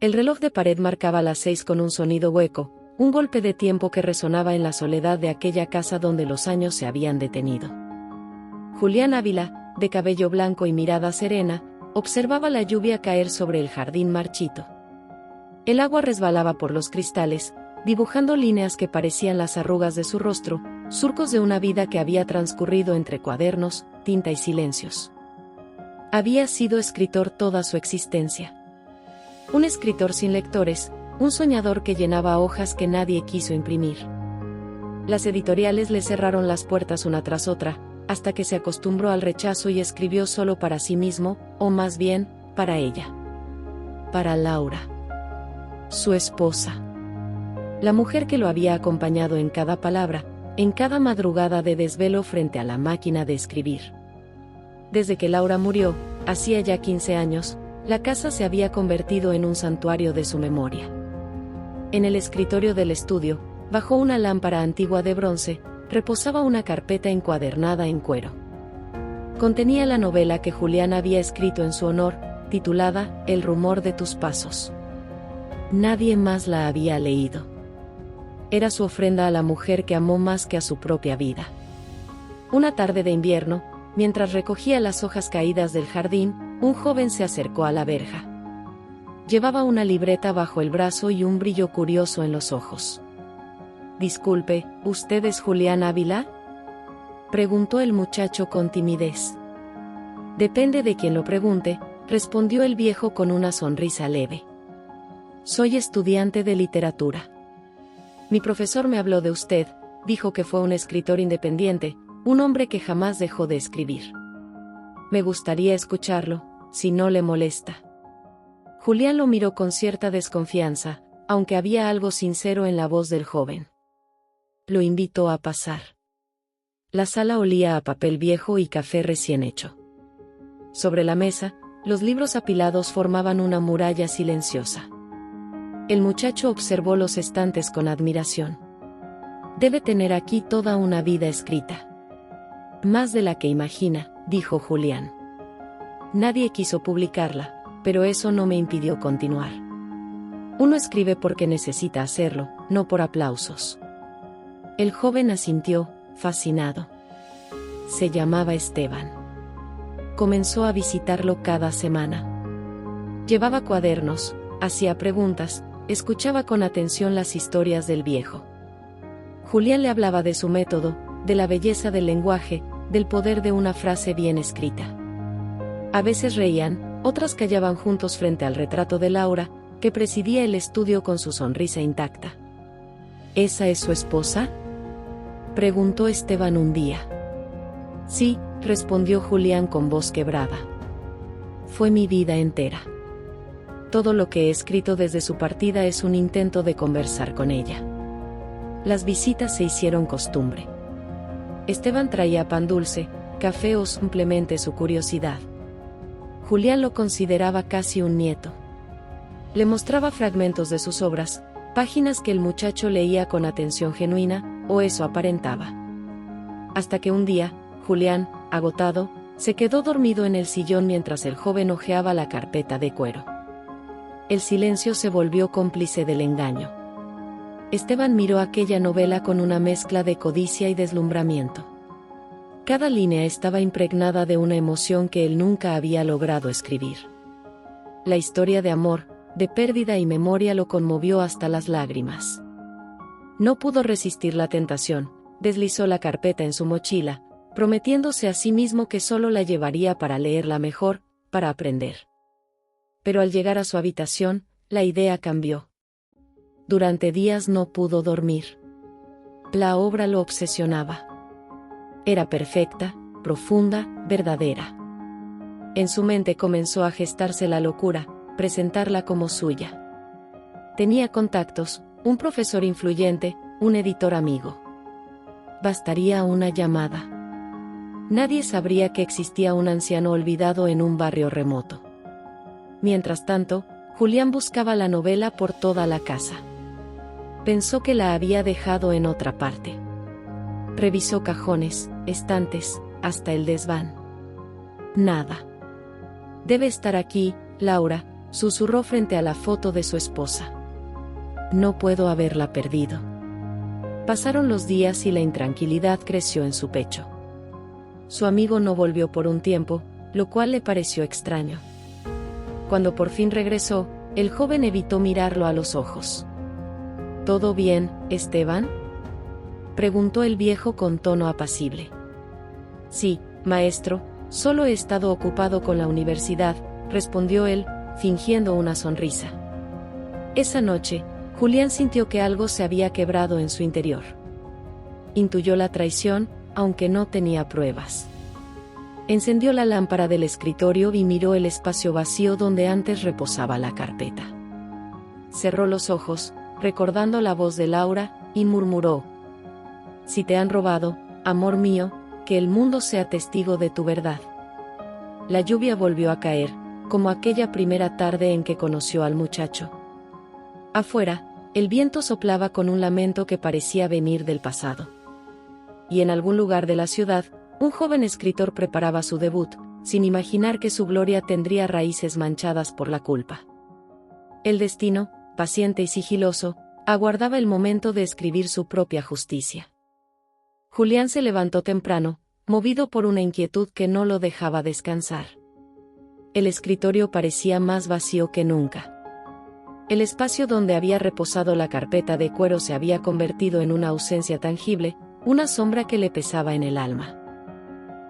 El reloj de pared marcaba las 6 con un sonido hueco, un golpe de tiempo que resonaba en la soledad de aquella casa donde los años se habían detenido. Julián Ávila, de cabello blanco y mirada serena, observaba la lluvia caer sobre el jardín marchito. El agua resbalaba por los cristales, dibujando líneas que parecían las arrugas de su rostro, surcos de una vida que había transcurrido entre cuadernos, tinta y silencios. Había sido escritor toda su existencia. Un escritor sin lectores, un soñador que llenaba hojas que nadie quiso imprimir. Las editoriales le cerraron las puertas una tras otra, hasta que se acostumbró al rechazo y escribió solo para sí mismo, o más bien, para ella. Para Laura. Su esposa. La mujer que lo había acompañado en cada palabra, en cada madrugada de desvelo frente a la máquina de escribir. Desde que Laura murió, hacía ya 15 años, la casa se había convertido en un santuario de su memoria. En el escritorio del estudio, bajo una lámpara antigua de bronce, reposaba una carpeta encuadernada en cuero. Contenía la novela que Julián había escrito en su honor, titulada El rumor de tus pasos. Nadie más la había leído. Era su ofrenda a la mujer que amó más que a su propia vida. Una tarde de invierno, mientras recogía las hojas caídas del jardín, un joven se acercó a la verja. Llevaba una libreta bajo el brazo y un brillo curioso en los ojos. «Disculpe, ¿usted es Julián Ávila?», preguntó el muchacho con timidez. «Depende de quien lo pregunte», respondió el viejo con una sonrisa leve. «Soy estudiante de literatura. Mi profesor me habló de usted, dijo que fue un escritor independiente, un hombre que jamás dejó de escribir. Me gustaría escucharlo, si no le molesta». Julián lo miró con cierta desconfianza, aunque había algo sincero en la voz del joven. Lo invitó a pasar. La sala olía a papel viejo y café recién hecho. Sobre la mesa, los libros apilados formaban una muralla silenciosa. El muchacho observó los estantes con admiración. «Debe tener aquí toda una vida escrita». «Más de la que imagina», dijo Julián. «Nadie quiso publicarla, pero eso no me impidió continuar. Uno escribe porque necesita hacerlo, no por aplausos». El joven asintió, fascinado. Se llamaba Esteban. Comenzó a visitarlo cada semana. Llevaba cuadernos, hacía preguntas, escuchaba con atención las historias del viejo. Julián le hablaba de su método, de la belleza del lenguaje, del poder de una frase bien escrita. A veces reían, otras callaban juntos frente al retrato de Laura, que presidía el estudio con su sonrisa intacta. «¿Esa es su esposa?», preguntó Esteban un día. «Sí», respondió Julián con voz quebrada. «Fue mi vida entera. Todo lo que he escrito desde su partida es un intento de conversar con ella». Las visitas se hicieron costumbre. Esteban traía pan dulce, café o simplemente su curiosidad. Julián lo consideraba casi un nieto. Le mostraba fragmentos de sus obras, páginas que el muchacho leía con atención genuina, o eso aparentaba. Hasta que un día, Julián, agotado, se quedó dormido en el sillón mientras el joven hojeaba la carpeta de cuero. El silencio se volvió cómplice del engaño. Esteban miró aquella novela con una mezcla de codicia y deslumbramiento. Cada línea estaba impregnada de una emoción que él nunca había logrado escribir. La historia de amor, de pérdida y memoria lo conmovió hasta las lágrimas. No pudo resistir la tentación, deslizó la carpeta en su mochila, prometiéndose a sí mismo que solo la llevaría para leerla mejor, para aprender. Pero al llegar a su habitación, la idea cambió. Durante días no pudo dormir. La obra lo obsesionaba. Era perfecta, profunda, verdadera. En su mente comenzó a gestarse la locura, presentarla como suya. Tenía contactos, un profesor influyente, un editor amigo. Bastaría una llamada. Nadie sabría que existía un anciano olvidado en un barrio remoto. Mientras tanto, Julián buscaba la novela por toda la casa. Pensó que la había dejado en otra parte. Revisó cajones, estantes, hasta el desván. Nada. «Debe estar aquí, Laura», susurró frente a la foto de su esposa. No puedo haberla perdido. Pasaron los días y la intranquilidad creció en su pecho. Su amigo no volvió por un tiempo, lo cual le pareció extraño. Cuando por fin regresó, el joven evitó mirarlo a los ojos. ¿Todo bien, Esteban?, preguntó el viejo con tono apacible. Sí, maestro, solo he estado ocupado con la universidad, respondió él, fingiendo una sonrisa. Esa noche, Julián sintió que algo se había quebrado en su interior. Intuyó la traición, aunque no tenía pruebas. Encendió la lámpara del escritorio y miró el espacio vacío donde antes reposaba la carpeta. Cerró los ojos, recordando la voz de Laura, y murmuró: si te han robado, amor mío, que el mundo sea testigo de tu verdad. La lluvia volvió a caer, como aquella primera tarde en que conoció al muchacho. Afuera, el viento soplaba con un lamento que parecía venir del pasado. Y en algún lugar de la ciudad, un joven escritor preparaba su debut, sin imaginar que su gloria tendría raíces manchadas por la culpa. El destino, paciente y sigiloso, aguardaba el momento de escribir su propia justicia. Julián se levantó temprano, movido por una inquietud que no lo dejaba descansar. El escritorio parecía más vacío que nunca. El espacio donde había reposado la carpeta de cuero se había convertido en una ausencia tangible, una sombra que le pesaba en el alma.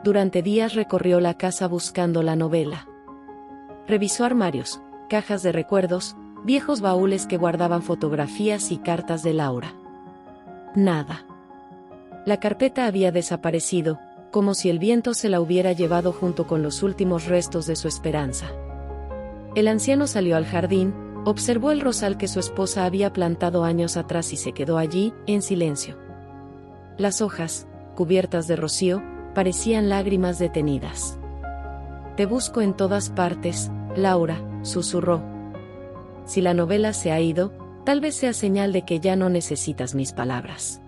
Durante días recorrió la casa buscando la novela. Revisó armarios, cajas de recuerdos, viejos baúles que guardaban fotografías y cartas de Laura. Nada. La carpeta había desaparecido, como si el viento se la hubiera llevado junto con los últimos restos de su esperanza. El anciano salió al jardín, observó el rosal que su esposa había plantado años atrás y se quedó allí, en silencio. Las hojas, cubiertas de rocío, parecían lágrimas detenidas. Te busco en todas partes, Laura, susurró. Si la novela se ha ido, tal vez sea señal de que ya no necesitas mis palabras.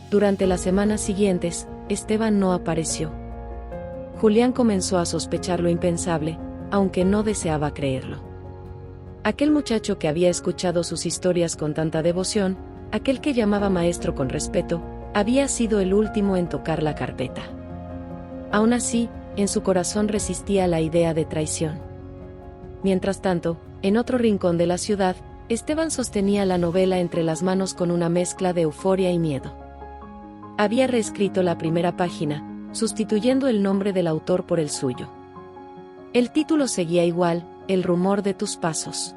Durante las semanas siguientes, Esteban no apareció. Julián comenzó a sospechar lo impensable, aunque no deseaba creerlo. Aquel muchacho que había escuchado sus historias con tanta devoción, aquel que llamaba maestro con respeto, había sido el último en tocar la carpeta. Aún así, en su corazón resistía la idea de traición. Mientras tanto, en otro rincón de la ciudad, Esteban sostenía la novela entre las manos con una mezcla de euforia y miedo. Había reescrito la primera página, sustituyendo el nombre del autor por el suyo. El título seguía igual: El rumor de tus pasos.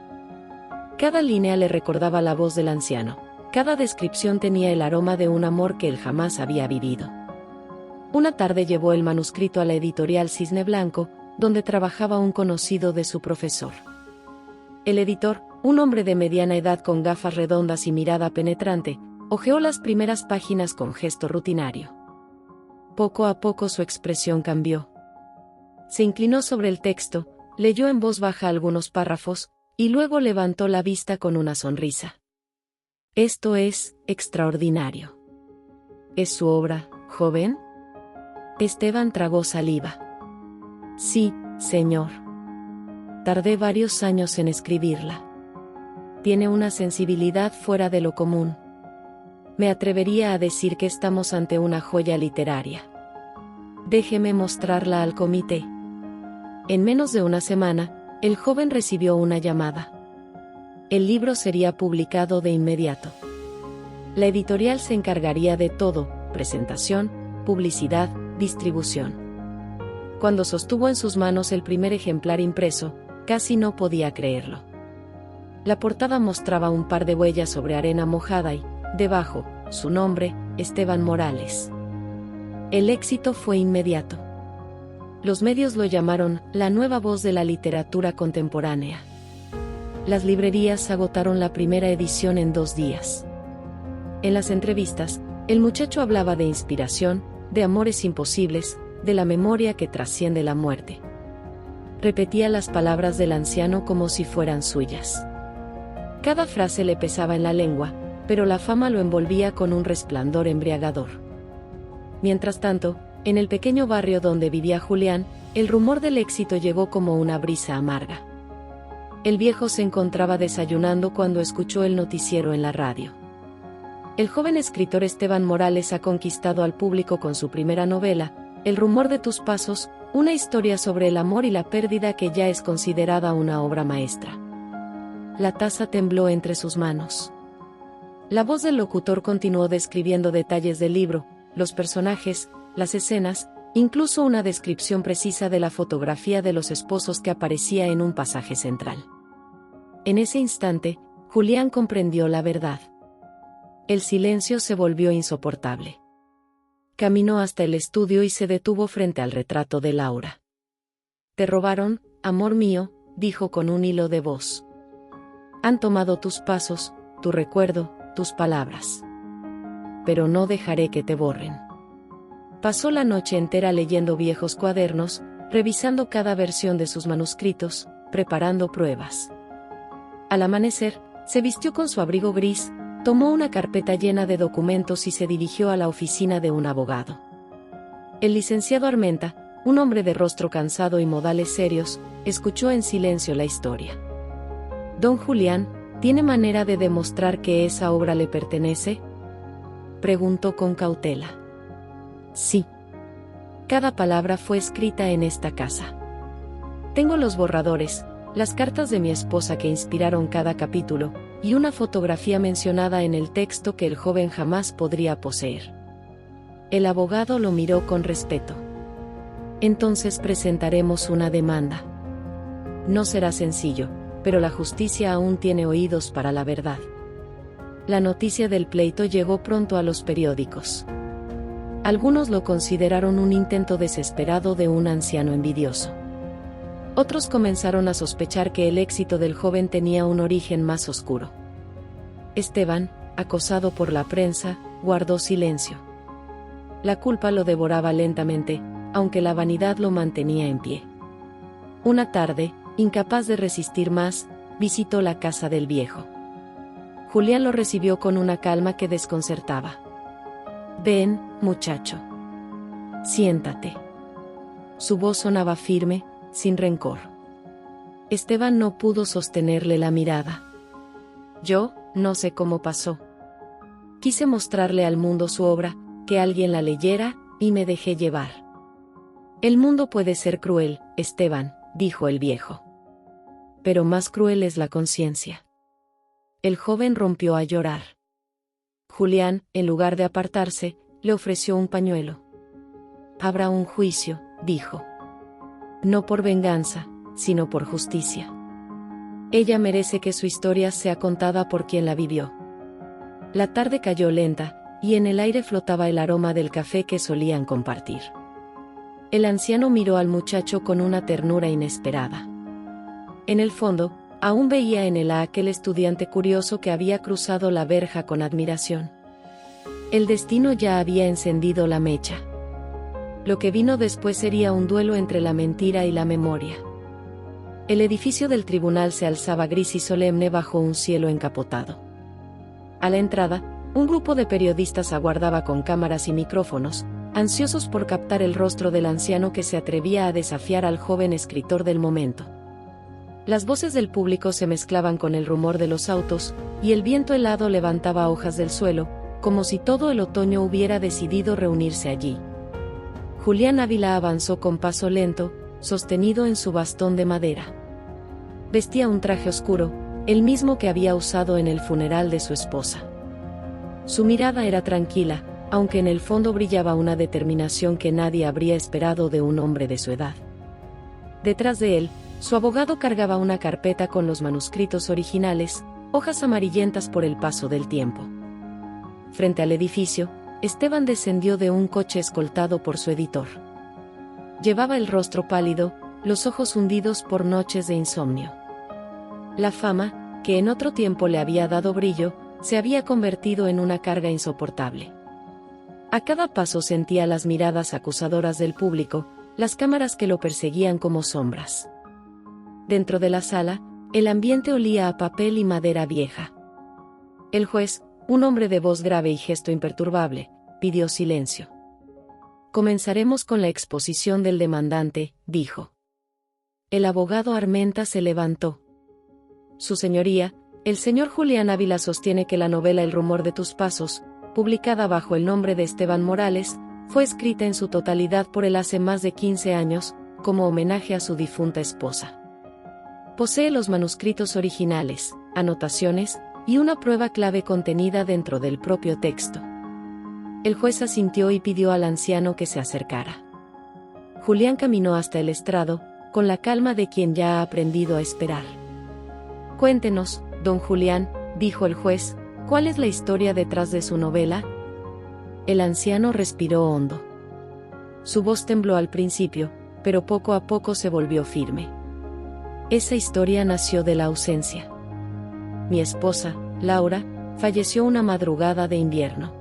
Cada línea le recordaba la voz del anciano, cada descripción tenía el aroma de un amor que él jamás había vivido. Una tarde llevó el manuscrito a la editorial Cisne Blanco, donde trabajaba un conocido de su profesor. El editor, un hombre de mediana edad con gafas redondas y mirada penetrante, hojeó las primeras páginas con gesto rutinario. Poco a poco su expresión cambió. Se inclinó sobre el texto, leyó en voz baja algunos párrafos, y luego levantó la vista con una sonrisa. Esto es extraordinario. ¿Es su obra, joven? Esteban tragó saliva. Sí, señor. Tardé varios años en escribirla. Tiene una sensibilidad fuera de lo común. Me atrevería a decir que estamos ante una joya literaria. Déjeme mostrarla al comité. En menos de una semana, el joven recibió una llamada. El libro sería publicado de inmediato. La editorial se encargaría de todo: presentación, publicidad, distribución. Cuando sostuvo en sus manos el primer ejemplar impreso, casi no podía creerlo. La portada mostraba un par de huellas sobre arena mojada y, debajo, su nombre, Esteban Morales. El éxito fue inmediato. Los medios lo llamaron la nueva voz de la literatura contemporánea. Las librerías agotaron la primera edición en 2 días. En las entrevistas, el muchacho hablaba de inspiración, de amores imposibles, de la memoria que trasciende la muerte. Repetía las palabras del anciano como si fueran suyas. Cada frase le pesaba en la lengua, pero la fama lo envolvía con un resplandor embriagador. Mientras tanto, en el pequeño barrio donde vivía Julián, el rumor del éxito llegó como una brisa amarga. El viejo se encontraba desayunando cuando escuchó el noticiero en la radio. El joven escritor Esteban Morales ha conquistado al público con su primera novela, El rumor de tus pasos, una historia sobre el amor y la pérdida que ya es considerada una obra maestra. La taza tembló entre sus manos. La voz del locutor continuó describiendo detalles del libro, los personajes, las escenas, incluso una descripción precisa de la fotografía de los esposos que aparecía en un pasaje central. En ese instante, Julián comprendió la verdad. El silencio se volvió insoportable. Caminó hasta el estudio y se detuvo frente al retrato de Laura. «Te robaron, amor mío», dijo con un hilo de voz. «Han tomado tus pasos, tu recuerdo, tus palabras. Pero no dejaré que te borren». Pasó la noche entera leyendo viejos cuadernos, revisando cada versión de sus manuscritos, preparando pruebas. Al amanecer, se vistió con su abrigo gris, tomó una carpeta llena de documentos y se dirigió a la oficina de un abogado. El licenciado Armenta, un hombre de rostro cansado y modales serios, escuchó en silencio la historia. «Don Julián, ¿tiene manera de demostrar que esa obra le pertenece?», preguntó con cautela. «Sí. Cada palabra fue escrita en esta casa. Tengo los borradores, las cartas de mi esposa que inspiraron cada capítulo, y una fotografía mencionada en el texto que el joven jamás podría poseer». El abogado lo miró con respeto. «Entonces presentaremos una demanda. No será sencillo, pero la justicia aún tiene oídos para la verdad». La noticia del pleito llegó pronto a los periódicos. Algunos lo consideraron un intento desesperado de un anciano envidioso. Otros comenzaron a sospechar que el éxito del joven tenía un origen más oscuro. Esteban, acosado por la prensa, guardó silencio. La culpa lo devoraba lentamente, aunque la vanidad lo mantenía en pie. Una tarde, incapaz de resistir más, visitó la casa del viejo. Julián lo recibió con una calma que desconcertaba. «Ven, muchacho. Siéntate». Su voz sonaba firme, sin rencor. Esteban no pudo sostenerle la mirada. «Yo, no sé cómo pasó. Quise mostrarle al mundo su obra, que alguien la leyera, y me dejé llevar». «El mundo puede ser cruel, Esteban», dijo el viejo. «Pero más cruel es la conciencia». El joven rompió a llorar. Julián, en lugar de apartarse, le ofreció un pañuelo. «Habrá un juicio», dijo. «No por venganza, sino por justicia. Ella merece que su historia sea contada por quien la vivió». La tarde cayó lenta, y en el aire flotaba el aroma del café que solían compartir. El anciano miró al muchacho con una ternura inesperada. En el fondo, aún veía en él a aquel estudiante curioso que había cruzado la verja con admiración. El destino ya había encendido la mecha. Lo que vino después sería un duelo entre la mentira y la memoria. El edificio del tribunal se alzaba gris y solemne bajo un cielo encapotado. A la entrada, un grupo de periodistas aguardaba con cámaras y micrófonos, ansiosos por captar el rostro del anciano que se atrevía a desafiar al joven escritor del momento. Las voces del público se mezclaban con el rumor de los autos, y el viento helado levantaba hojas del suelo, como si todo el otoño hubiera decidido reunirse allí. Julián Ávila avanzó con paso lento, sostenido en su bastón de madera. Vestía un traje oscuro, el mismo que había usado en el funeral de su esposa. Su mirada era tranquila, aunque en el fondo brillaba una determinación que nadie habría esperado de un hombre de su edad. Detrás de él, su abogado cargaba una carpeta con los manuscritos originales, hojas amarillentas por el paso del tiempo. Frente al edificio, Esteban descendió de un coche escoltado por su editor. Llevaba el rostro pálido, los ojos hundidos por noches de insomnio. La fama, que en otro tiempo le había dado brillo, se había convertido en una carga insoportable. A cada paso sentía las miradas acusadoras del público, las cámaras que lo perseguían como sombras. Dentro de la sala, el ambiente olía a papel y madera vieja. El juez, un hombre de voz grave y gesto imperturbable, pidió silencio. «Comenzaremos con la exposición del demandante», dijo. El abogado Armenta se levantó. Su señoría, el señor Julián Ávila sostiene que la novela El rumor de tus pasos, publicada bajo el nombre de Esteban Morales, fue escrita en su totalidad por él hace más de 15 años, como homenaje a su difunta esposa. Posee los manuscritos originales, anotaciones, y una prueba clave contenida dentro del propio texto. El juez asintió y pidió al anciano que se acercara. Julián caminó hasta el estrado, con la calma de quien ya ha aprendido a esperar. Cuéntenos, don Julián, dijo el juez, ¿cuál es la historia detrás de su novela? El anciano respiró hondo. Su voz tembló al principio, pero poco a poco se volvió firme. Esa historia nació de la ausencia. Mi esposa, Laura, falleció una madrugada de invierno.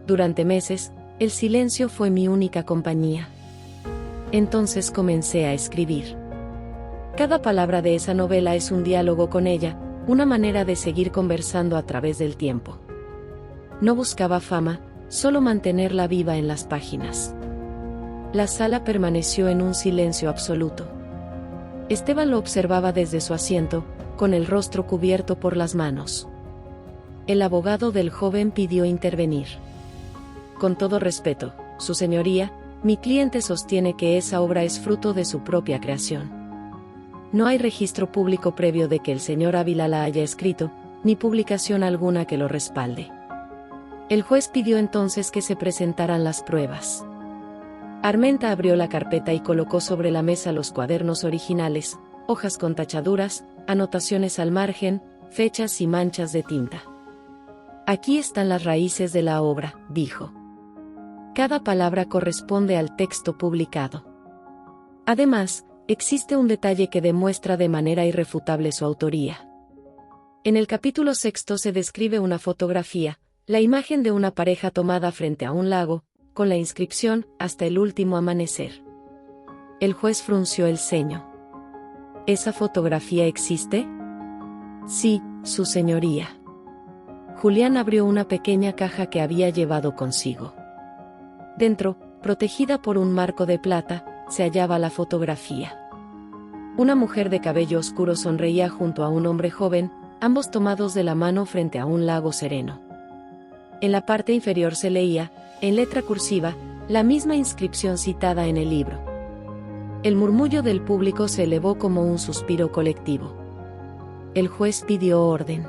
Durante meses, el silencio fue mi única compañía. Entonces comencé a escribir. Cada palabra de esa novela es un diálogo con ella, una manera de seguir conversando a través del tiempo. No buscaba fama, solo mantenerla viva en las páginas. La sala permaneció en un silencio absoluto. Esteban lo observaba desde su asiento, con el rostro cubierto por las manos. El abogado del joven pidió intervenir. Con todo respeto, su señoría, mi cliente sostiene que esa obra es fruto de su propia creación. No hay registro público previo de que el señor Ávila la haya escrito, ni publicación alguna que lo respalde. El juez pidió entonces que se presentaran las pruebas. Armenta abrió la carpeta y colocó sobre la mesa los cuadernos originales, hojas con tachaduras, anotaciones al margen, fechas y manchas de tinta. Aquí están las raíces de la obra, dijo. Cada palabra corresponde al texto publicado. Además, existe un detalle que demuestra de manera irrefutable su autoría. En el capítulo 6 se describe una fotografía, la imagen de una pareja tomada frente a un lago, con la inscripción, hasta el último amanecer. El juez frunció el ceño. ¿Esa fotografía existe? Sí, su señoría. Julián abrió una pequeña caja que había llevado consigo. Dentro, protegida por un marco de plata, se hallaba la fotografía. Una mujer de cabello oscuro sonreía junto a un hombre joven, ambos tomados de la mano frente a un lago sereno. En la parte inferior se leía, en letra cursiva, la misma inscripción citada en el libro. El murmullo del público se elevó como un suspiro colectivo. El juez pidió orden.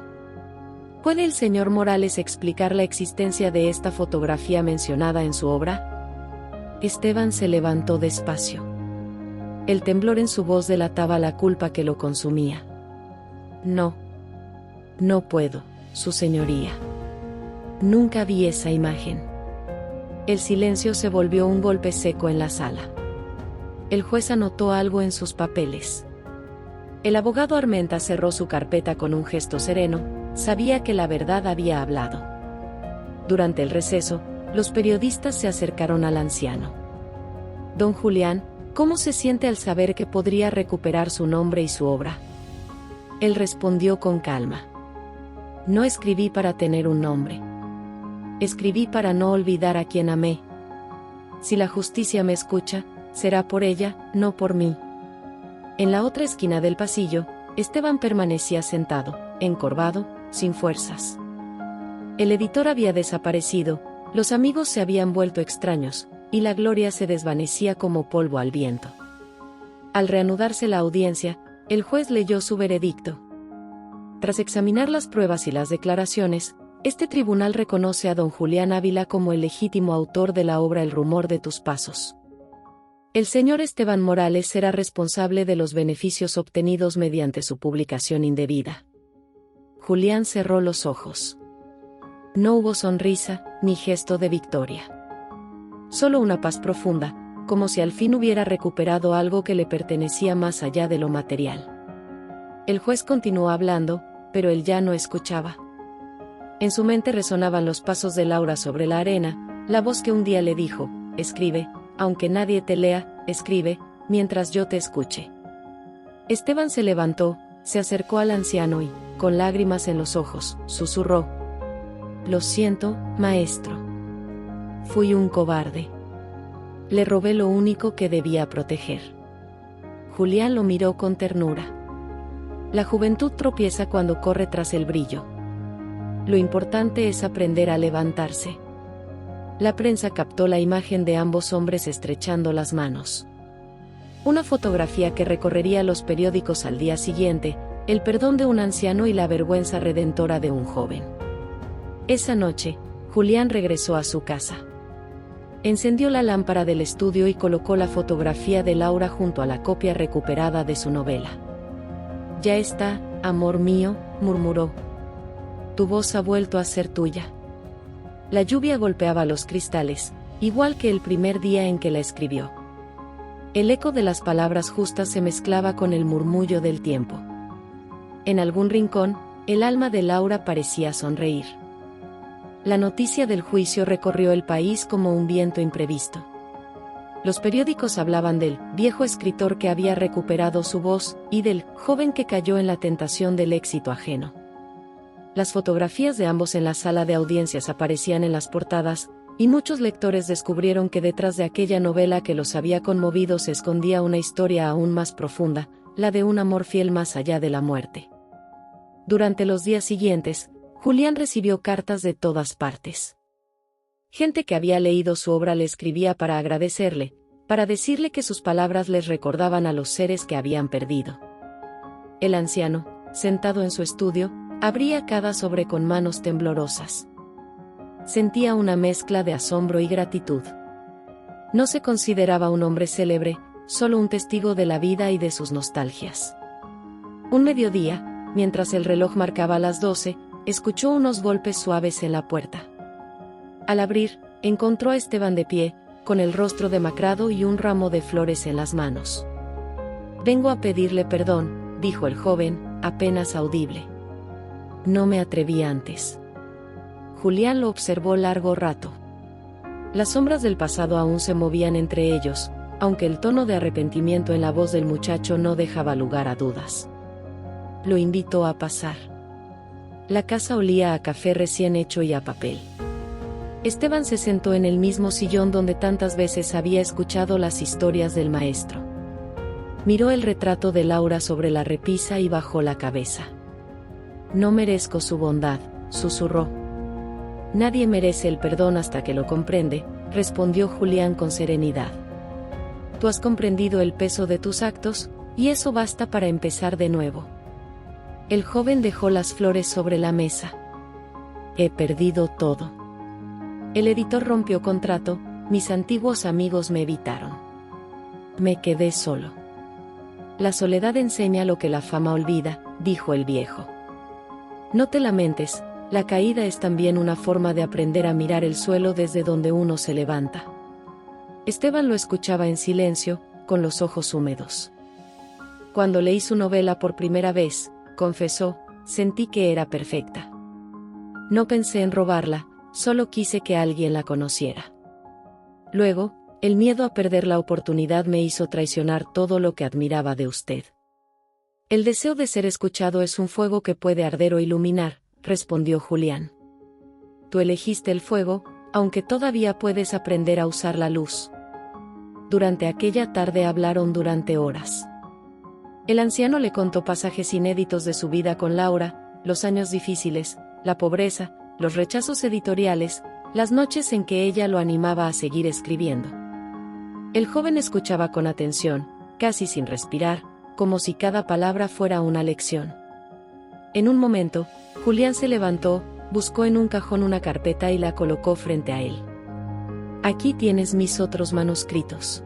¿Puede el señor Morales explicar la existencia de esta fotografía mencionada en su obra? Esteban se levantó despacio. El temblor en su voz delataba la culpa que lo consumía. No. No puedo, su señoría. Nunca vi esa imagen. El silencio se volvió un golpe seco en la sala. El juez anotó algo en sus papeles. El abogado Armenta cerró su carpeta con un gesto sereno, sabía que la verdad había hablado. Durante el receso, los periodistas se acercaron al anciano. Don Julián, ¿cómo se siente al saber que podría recuperar su nombre y su obra? Él respondió con calma. No escribí para tener un nombre. Escribí para no olvidar a quien amé. Si la justicia me escucha, será por ella, no por mí. En la otra esquina del pasillo, Esteban permanecía sentado, encorvado, sin fuerzas. El editor había desaparecido, los amigos se habían vuelto extraños, y la gloria se desvanecía como polvo al viento. Al reanudarse la audiencia, el juez leyó su veredicto. Tras examinar las pruebas y las declaraciones, este tribunal reconoce a don Julián Ávila como el legítimo autor de la obra El rumor de tus pasos. El señor Esteban Morales será responsable de los beneficios obtenidos mediante su publicación indebida. Julián cerró los ojos. No hubo sonrisa, ni gesto de victoria. Solo una paz profunda, como si al fin hubiera recuperado algo que le pertenecía más allá de lo material. El juez continuó hablando, pero él ya no escuchaba. En su mente resonaban los pasos de Laura sobre la arena, la voz que un día le dijo, escribe, aunque nadie te lea, escribe, mientras yo te escuche. Esteban se levantó, se acercó al anciano y, con lágrimas en los ojos, susurró. Lo siento, maestro. Fui un cobarde. Le robé lo único que debía proteger. Julián lo miró con ternura. La juventud tropieza cuando corre tras el brillo. Lo importante es aprender a levantarse. La prensa captó la imagen de ambos hombres estrechando las manos. Una fotografía que recorrería los periódicos al día siguiente, el perdón de un anciano y la vergüenza redentora de un joven. Esa noche, Julián regresó a su casa. Encendió la lámpara del estudio y colocó la fotografía de Laura junto a la copia recuperada de su novela. «Ya está, amor mío», murmuró. «Tu voz ha vuelto a ser tuya». La lluvia golpeaba los cristales, igual que el primer día en que la escribió. El eco de las palabras justas se mezclaba con el murmullo del tiempo. En algún rincón, el alma de Laura parecía sonreír. La noticia del juicio recorrió el país como un viento imprevisto. Los periódicos hablaban del viejo escritor que había recuperado su voz y del joven que cayó en la tentación del éxito ajeno. Las fotografías de ambos en la sala de audiencias aparecían en las portadas, y muchos lectores descubrieron que detrás de aquella novela que los había conmovido se escondía una historia aún más profunda, la de un amor fiel más allá de la muerte. Durante los días siguientes, Julián recibió cartas de todas partes. Gente que había leído su obra le escribía para agradecerle, para decirle que sus palabras les recordaban a los seres que habían perdido. El anciano, sentado en su estudio, abría cada sobre con manos temblorosas. Sentía una mezcla de asombro y gratitud. No se consideraba un hombre célebre, solo un testigo de la vida y de sus nostalgias. Un mediodía, mientras el reloj marcaba las 12, escuchó unos golpes suaves en la puerta. Al abrir, encontró a Esteban de pie, con el rostro demacrado y un ramo de flores en las manos. «Vengo a pedirle perdón», dijo el joven, apenas audible. «No me atreví antes». Julián lo observó largo rato. Las sombras del pasado aún se movían entre ellos, aunque el tono de arrepentimiento en la voz del muchacho no dejaba lugar a dudas. Lo invitó a pasar. La casa olía a café recién hecho y a papel. Esteban se sentó en el mismo sillón donde tantas veces había escuchado las historias del maestro. Miró el retrato de Laura sobre la repisa y bajó la cabeza. «No merezco su bondad», susurró. «Nadie merece el perdón hasta que lo comprende», respondió Julián con serenidad. «Tú has comprendido el peso de tus actos, y eso basta para empezar de nuevo». El joven dejó las flores sobre la mesa. «He perdido todo. El editor rompió contrato, mis antiguos amigos me evitaron. Me quedé solo. La soledad enseña lo que la fama olvida», dijo el viejo. «No te lamentes, la caída es también una forma de aprender a mirar el suelo desde donde uno se levanta». Esteban lo escuchaba en silencio, con los ojos húmedos. «Cuando leí su novela por primera vez», confesó, «sentí que era perfecta. No pensé en robarla, solo quise que alguien la conociera. Luego, el miedo a perder la oportunidad me hizo traicionar todo lo que admiraba de usted». «El deseo de ser escuchado es un fuego que puede arder o iluminar», respondió Julián. «Tú elegiste el fuego, aunque todavía puedes aprender a usar la luz». Durante aquella tarde hablaron durante horas. El anciano le contó pasajes inéditos de su vida con Laura, los años difíciles, la pobreza, los rechazos editoriales, las noches en que ella lo animaba a seguir escribiendo. El joven escuchaba con atención, casi sin respirar, como si cada palabra fuera una lección. En un momento, Julián se levantó, buscó en un cajón una carpeta y la colocó frente a él. «Aquí tienes mis otros manuscritos.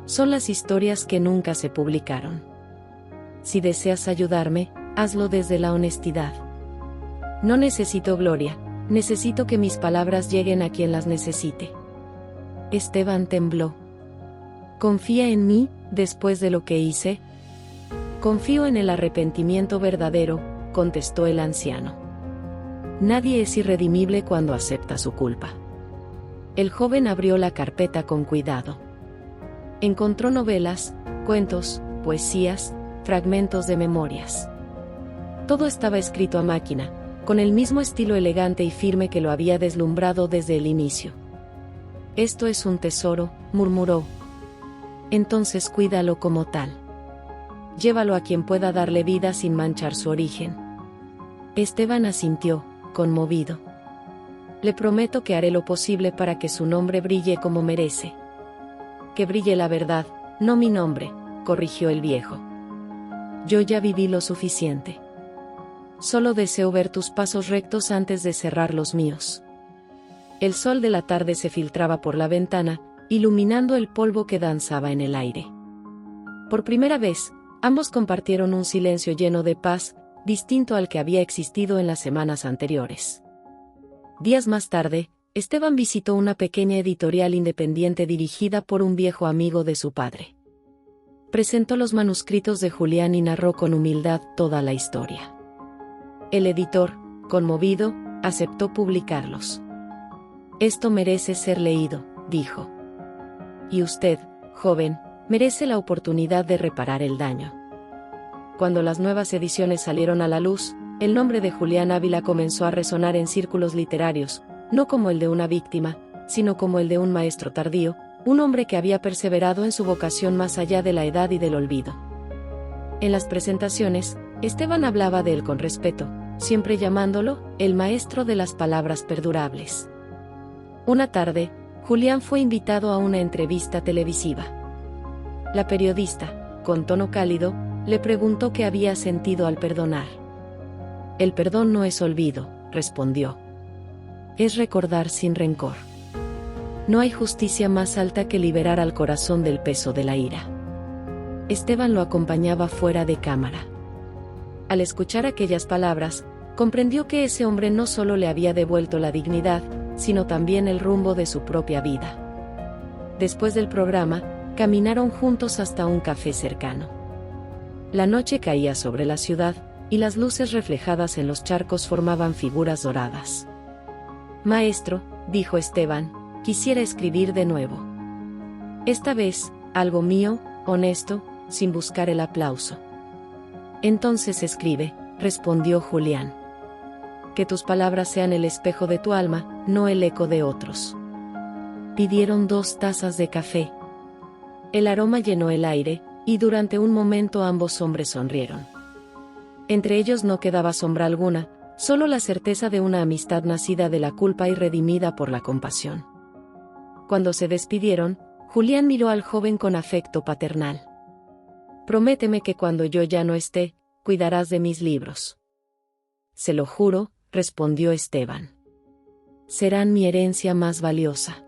Son las historias que nunca se publicaron. Si deseas ayudarme, hazlo desde la honestidad. No necesito gloria, necesito que mis palabras lleguen a quien las necesite». Esteban tembló. «¿Confía en mí, después de lo que hice?» «Confío en el arrepentimiento verdadero», contestó el anciano. «Nadie es irredimible cuando acepta su culpa». El joven abrió la carpeta con cuidado. Encontró novelas, cuentos, poesías, fragmentos de memorias. Todo estaba escrito a máquina, con el mismo estilo elegante y firme que lo había deslumbrado desde el inicio. «Esto es un tesoro», murmuró. «Entonces cuídalo como tal». llévalo a quien pueda darle vida sin manchar su origen. Esteban asintió, conmovido. Le prometo que haré lo posible para que su nombre brille como merece. Que brille la verdad, no mi nombre, corrigió el viejo. Yo ya viví lo suficiente. Solo deseo ver tus pasos rectos antes de cerrar los míos. El sol de la tarde se filtraba por la ventana, iluminando el polvo que danzaba en el aire. Por primera vez, ambos compartieron un silencio lleno de paz, distinto al que había existido en las semanas anteriores. Días más tarde, Esteban visitó una pequeña editorial independiente dirigida por un viejo amigo de su padre. Presentó los manuscritos de Julián y narró con humildad toda la historia. El editor, conmovido, aceptó publicarlos. Esto merece ser leído, dijo. Y usted, joven, merece la oportunidad de reparar el daño. Cuando las nuevas ediciones salieron a la luz, el nombre de Julián Ávila comenzó a resonar en círculos literarios, no como el de una víctima, sino como el de un maestro tardío, un hombre que había perseverado en su vocación más allá de la edad y del olvido. En las presentaciones, Esteban hablaba de él con respeto, siempre llamándolo el maestro de las palabras perdurables. Una tarde, Julián fue invitado a una entrevista televisiva. La periodista, con tono cálido, le preguntó qué había sentido al perdonar. El perdón no es olvido, respondió. Es recordar sin rencor. No hay justicia más alta que liberar al corazón del peso de la ira. Esteban lo acompañaba fuera de cámara. Al escuchar aquellas palabras, comprendió que ese hombre no solo le había devuelto la dignidad, sino también el rumbo de su propia vida. Después del programa, caminaron juntos hasta un café cercano. La noche caía sobre la ciudad, y las luces reflejadas en los charcos formaban figuras doradas. Maestro, dijo Esteban, quisiera escribir de nuevo. Esta vez, algo mío, honesto, sin buscar el aplauso. Entonces escribe, respondió Julián. Que tus palabras sean el espejo de tu alma, no el eco de otros. Pidieron 2 tazas de café. El aroma llenó el aire, y durante un momento ambos hombres sonrieron. Entre ellos no quedaba sombra alguna, solo la certeza de una amistad nacida de la culpa y redimida por la compasión. Cuando se despidieron, Julián miró al joven con afecto paternal. Prométeme que cuando yo ya no esté, cuidarás de mis libros. Se lo juro, respondió Esteban. Serán mi herencia más valiosa.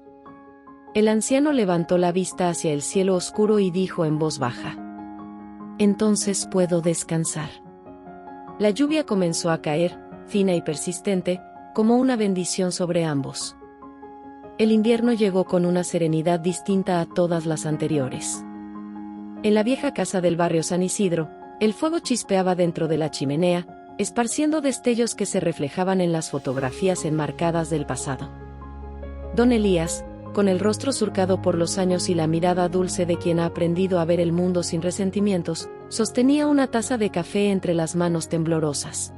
El anciano levantó la vista hacia el cielo oscuro y dijo en voz baja. Entonces puedo descansar. La lluvia comenzó a caer, fina y persistente, como una bendición sobre ambos. El invierno llegó con una serenidad distinta a todas las anteriores. En la vieja casa del barrio San Isidro, el fuego chispeaba dentro de la chimenea, esparciendo destellos que se reflejaban en las fotografías enmarcadas del pasado. Don Elías, con el rostro surcado por los años y la mirada dulce de quien ha aprendido a ver el mundo sin resentimientos, sostenía una taza de café entre las manos temblorosas.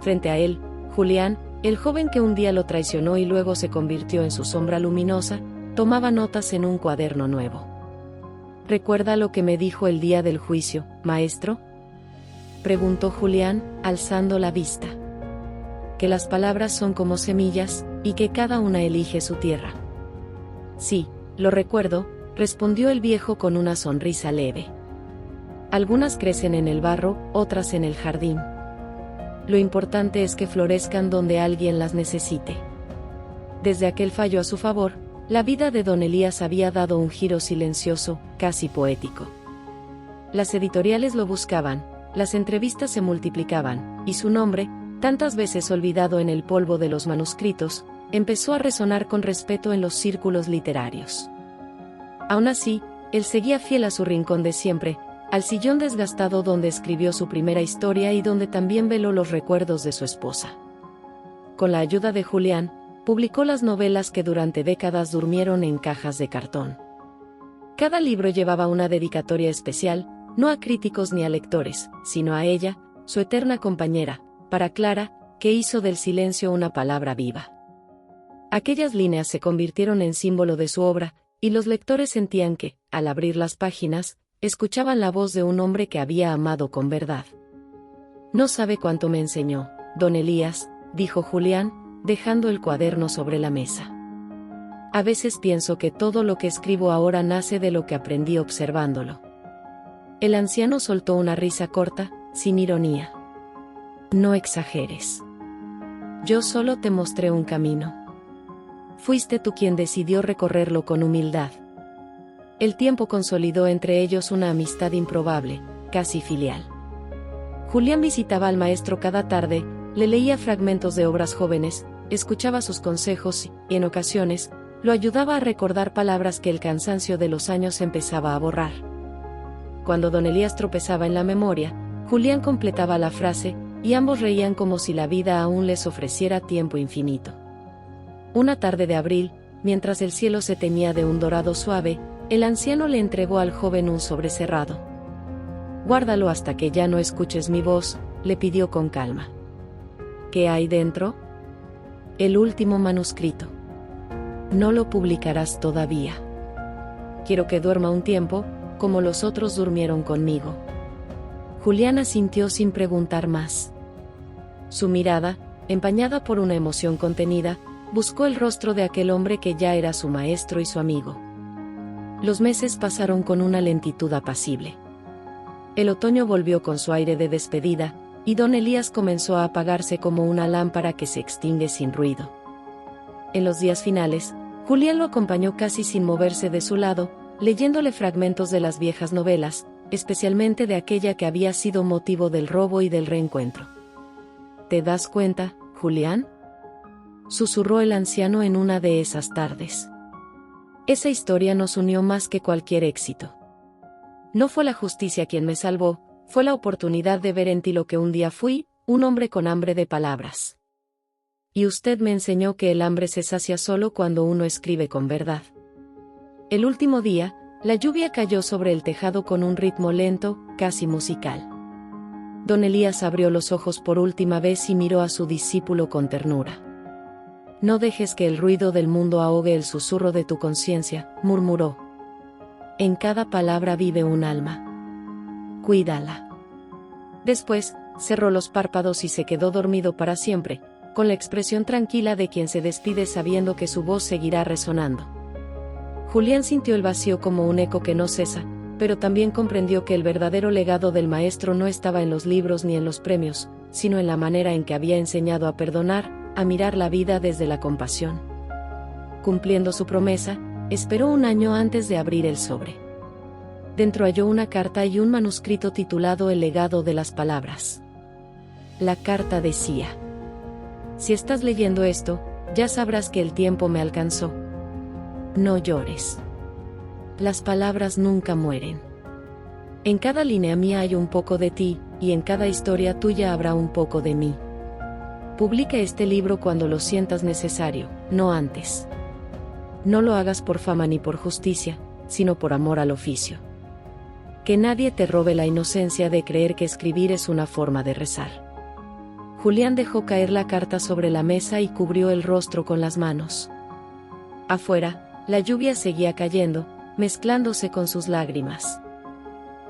Frente a él, Julián, el joven que un día lo traicionó y luego se convirtió en su sombra luminosa, tomaba notas en un cuaderno nuevo. ¿Recuerda lo que me dijo el día del juicio, maestro?, preguntó Julián, alzando la vista. Que las palabras son como semillas, y que cada una elige su tierra. Sí, lo recuerdo, respondió el viejo con una sonrisa leve. Algunas crecen en el barro, otras en el jardín. Lo importante es que florezcan donde alguien las necesite. Desde aquel fallo a su favor, la vida de don Elías había dado un giro silencioso, casi poético. Las editoriales lo buscaban, las entrevistas se multiplicaban, y su nombre, tantas veces olvidado en el polvo de los manuscritos, empezó a resonar con respeto en los círculos literarios. Aún así, él seguía fiel a su rincón de siempre, al sillón desgastado donde escribió su primera historia y donde también veló los recuerdos de su esposa. Con la ayuda de Julián, publicó las novelas que durante décadas durmieron en cajas de cartón. Cada libro llevaba una dedicatoria especial, no a críticos ni a lectores, sino a ella, su eterna compañera, para Clara, que hizo del silencio una palabra viva. Aquellas líneas se convirtieron en símbolo de su obra, y los lectores sentían que, al abrir las páginas, escuchaban la voz de un hombre que había amado con verdad. No sabe cuánto me enseñó, don Elías, dijo Julián, dejando el cuaderno sobre la mesa. A veces pienso que todo lo que escribo ahora nace de lo que aprendí observándolo. El anciano soltó una risa corta, sin ironía. No exageres. Yo solo te mostré un camino. Fuiste tú quien decidió recorrerlo con humildad. El tiempo consolidó entre ellos una amistad improbable, casi filial. Julián visitaba al maestro cada tarde, le leía fragmentos de obras jóvenes, escuchaba sus consejos y, en ocasiones, lo ayudaba a recordar palabras que el cansancio de los años empezaba a borrar. Cuando don Elías tropezaba en la memoria, Julián completaba la frase, y ambos reían como si la vida aún les ofreciera tiempo infinito. Una tarde de abril, mientras el cielo se teñía de un dorado suave, el anciano le entregó al joven un sobre cerrado. «Guárdalo hasta que ya no escuches mi voz», le pidió con calma. «¿Qué hay dentro?» «El último manuscrito. No lo publicarás todavía. Quiero que duerma un tiempo, como los otros durmieron conmigo». Julián asintió sin preguntar más. Su mirada, empañada por una emoción contenida, buscó el rostro de aquel hombre que ya era su maestro y su amigo. Los meses pasaron con una lentitud apacible. El otoño volvió con su aire de despedida, y don Elías comenzó a apagarse como una lámpara que se extingue sin ruido. En los días finales, Julián lo acompañó casi sin moverse de su lado, leyéndole fragmentos de las viejas novelas, especialmente de aquella que había sido motivo del robo y del reencuentro. ¿Te das cuenta, Julián?, susurró el anciano en una de esas tardes. Esa historia nos unió más que cualquier éxito. No fue la justicia quien me salvó, fue la oportunidad de ver en ti lo que un día fui, un hombre con hambre de palabras. Y usted me enseñó que el hambre se sacia solo cuando uno escribe con verdad. El último día, la lluvia cayó sobre el tejado con un ritmo lento, casi musical. Don Elías abrió los ojos por última vez y miró a su discípulo con ternura. «No dejes que el ruido del mundo ahogue el susurro de tu conciencia», murmuró. «En cada palabra vive un alma. Cuídala». Después, cerró los párpados y se quedó dormido para siempre, con la expresión tranquila de quien se despide sabiendo que su voz seguirá resonando. Julián sintió el vacío como un eco que no cesa, pero también comprendió que el verdadero legado del maestro no estaba en los libros ni en los premios, sino en la manera en que había enseñado a perdonar, a mirar la vida desde la compasión. Cumpliendo su promesa, esperó un año antes de abrir el sobre. Dentro halló una carta y un manuscrito titulado El legado de las palabras. La carta decía: «Si estás leyendo esto, ya sabrás que el tiempo me alcanzó. No llores. Las palabras nunca mueren. En cada línea mía hay un poco de ti, y en cada historia tuya habrá un poco de mí. Publica este libro cuando lo sientas necesario, no antes. No lo hagas por fama ni por justicia, sino por amor al oficio. Que nadie te robe la inocencia de creer que escribir es una forma de rezar». Julián dejó caer la carta sobre la mesa y cubrió el rostro con las manos. Afuera, la lluvia seguía cayendo, mezclándose con sus lágrimas.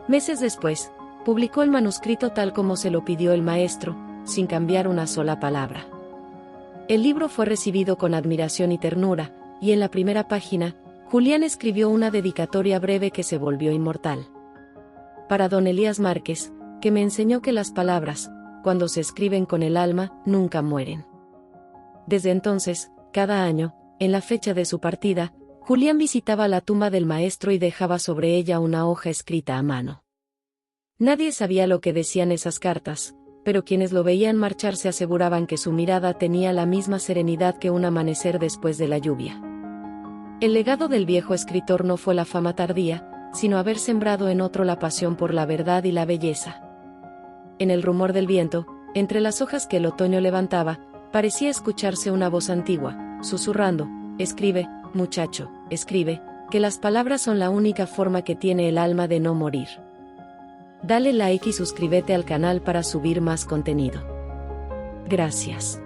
Meses después, publicó el manuscrito tal como se lo pidió el maestro, sin cambiar una sola palabra. El libro fue recibido con admiración y ternura, y en la primera página, Julián escribió una dedicatoria breve que se volvió inmortal. Para don Elías Márquez, que me enseñó que las palabras, cuando se escriben con el alma, nunca mueren. Desde entonces, cada año, en la fecha de su partida, Julián visitaba la tumba del maestro y dejaba sobre ella una hoja escrita a mano. Nadie sabía lo que decían esas cartas, pero quienes lo veían marchar se aseguraban que su mirada tenía la misma serenidad que un amanecer después de la lluvia. El legado del viejo escritor no fue la fama tardía, sino haber sembrado en otro la pasión por la verdad y la belleza. En el rumor del viento, entre las hojas que el otoño levantaba, parecía escucharse una voz antigua, susurrando: «Escribe, muchacho, escribe, que las palabras son la única forma que tiene el alma de no morir». Dale like y suscríbete al canal para subir más contenido. Gracias.